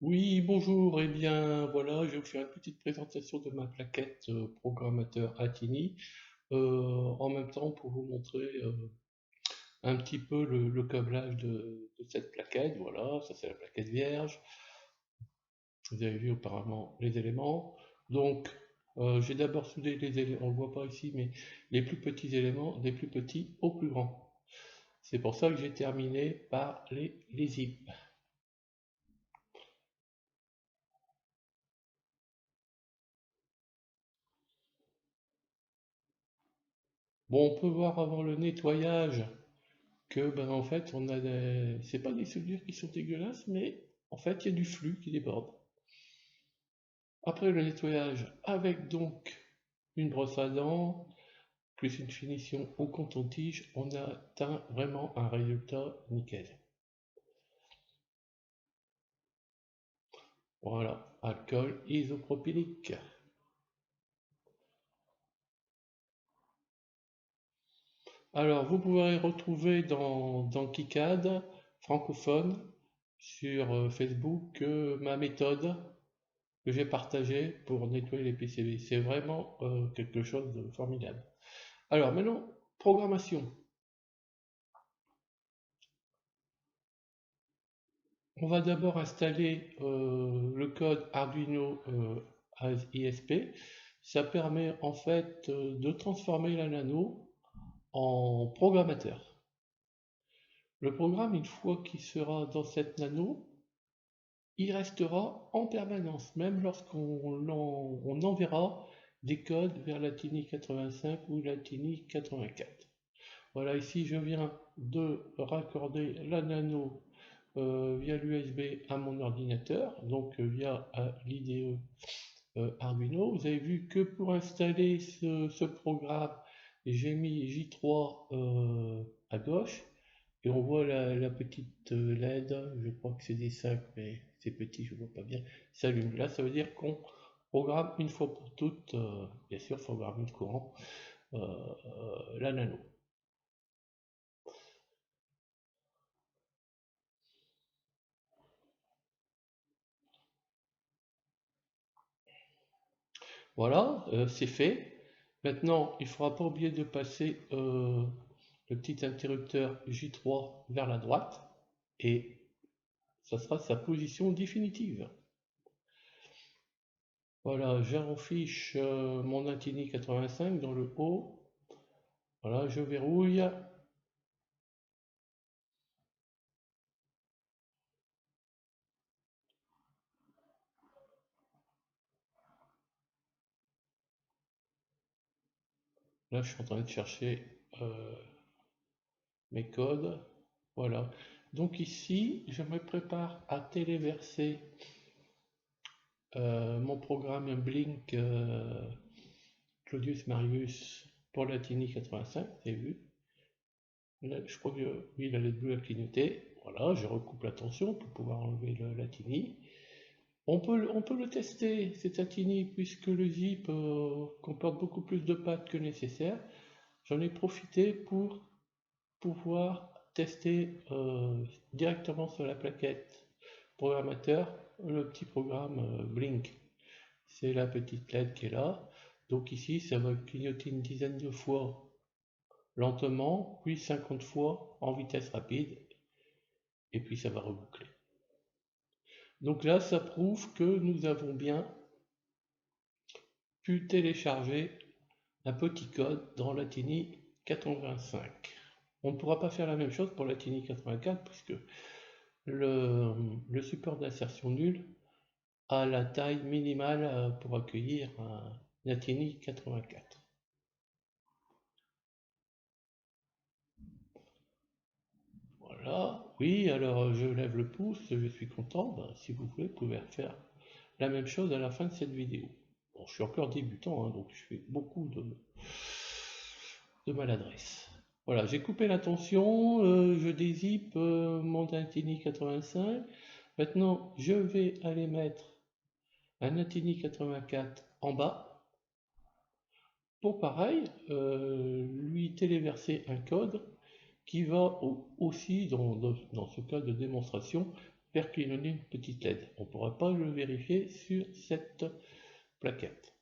Oui, bonjour, eh bien voilà, je vais vous faire une petite présentation de ma plaquette programmateur Atini, en même temps pour vous montrer un petit peu le câblage de cette plaquette. Voilà, ça c'est la plaquette vierge, vous avez vu auparavant les éléments. Donc j'ai d'abord soudé les éléments, on ne le voit pas ici, mais les plus petits éléments, des plus petits aux plus grands. C'est pour ça que j'ai terminé par les zips. Bon, on peut voir avant le nettoyage que ben, en fait on a c'est pas des soudures qui sont dégueulasses, mais en fait il y a du flux qui déborde. Après le nettoyage avec donc une brosse à dents plus une finition au coton-tige, on a atteint vraiment un résultat nickel. Voilà, alcool isopropylique. Alors vous pouvez retrouver dans KiCad francophone sur Facebook ma méthode que j'ai partagé pour nettoyer les PCB. C'est vraiment quelque chose de formidable. Alors maintenant, programmation. On va d'abord installer le code Arduino as ISP. Ça permet en fait de transformer la nano en programmateur. Le programme, une fois qu'il sera dans cette nano, il restera en permanence, même lorsqu'on on enverra des codes vers la TINI 85 ou la TINI 84. Voilà, ici je viens de raccorder la nano via l'USB à mon ordinateur, donc via l'IDE Arduino. Vous avez vu que pour installer ce programme, j'ai mis J3 à gauche et on voit la petite LED, je crois que c'est des 5, mais c'est petit, je ne vois pas bien, s'allume. Là, ça veut dire qu'on programme une fois pour toutes, bien sûr, il faut avoir mis le courant, la nano. Voilà, c'est fait. Maintenant, il ne faudra pas oublier de passer le petit interrupteur J3 vers la droite et ça sera sa position définitive. Voilà, j'enfiche mon Intini 85 dans le haut. Voilà, je verrouille. Là, je suis en train de chercher mes codes. Voilà. Donc ici, je me prépare à téléverser mon programme Blink Claudius Marius pour la TINI 85, vous avez vu. Là, je crois que oui, la LED bleue a clignoté. Voilà, je recoupe la tension pour pouvoir enlever la TINI. On peut le tester, cet Atini, puisque le zip comporte beaucoup plus de pattes que nécessaire. J'en ai profité pour pouvoir tester directement sur la plaquette programmateur le petit programme Blink. C'est la petite LED qui est là. Donc ici, ça va clignoter une dizaine de fois lentement, puis 50 fois en vitesse rapide, et puis ça va reboucler. Donc là, ça prouve que nous avons bien pu télécharger un petit code dans la TINI 85. On ne pourra pas faire la même chose pour la TINI 84 puisque le support d'insertion nulle a la taille minimale pour accueillir un TINI 84. Voilà, oui, alors je lève le pouce, je suis content. Ben, si vous voulez, vous pouvez faire la même chose à la fin de cette vidéo. Bon, je suis encore débutant, hein, donc je fais beaucoup de maladresse. Voilà, j'ai coupé la tension, je dézippe mon Intini 85. Maintenant, je vais aller mettre un Intini 84 en bas pour pareil, lui téléverser un code qui va aussi, dans ce cas de démonstration, faire clignoter une petite LED. On ne pourra pas le vérifier sur cette plaquette.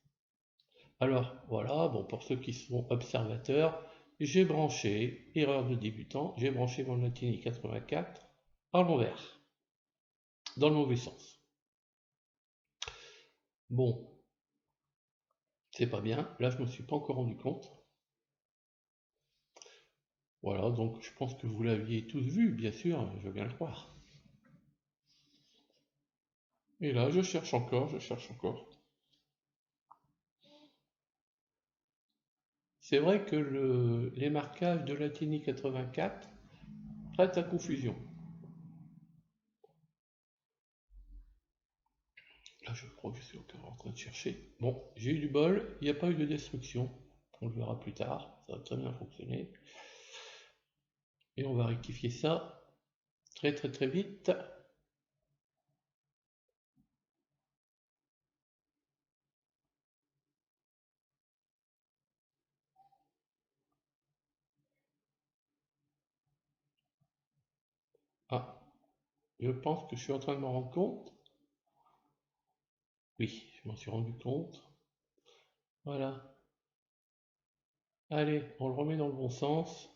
Alors voilà, bon, pour ceux qui sont observateurs, j'ai branché, erreur de débutant, j'ai branché mon Latini 84 à l'envers, dans le mauvais sens. Bon, c'est pas bien, là je me suis pas encore rendu compte. Voilà, donc je pense que vous l'aviez tous vu, bien sûr, je veux bien le croire. Et là, je cherche encore, je cherche encore. C'est vrai que les marquages de Latini 84 prêtent à confusion. Là, je crois que je suis encore en train de chercher. Bon, j'ai eu du bol, il n'y a pas eu de destruction. On le verra plus tard, ça va très bien fonctionner. Et on va rectifier ça très très très vite. Ah, je pense que je suis en train de m'en rendre compte. Oui, je m'en suis rendu compte. Voilà. Allez, on le remet dans le bon sens.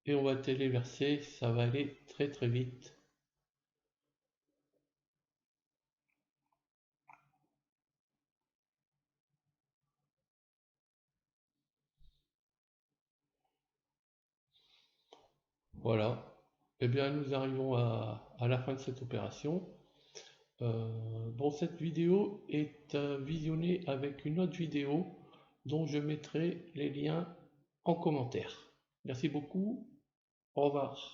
Et on va téléverser, ça va aller très très vite. Voilà. Eh bien, nous arrivons à la fin de cette opération. Bon, cette vidéo est visionnée avec une autre vidéo dont je mettrai les liens en commentaire. Merci beaucoup. Au revoir.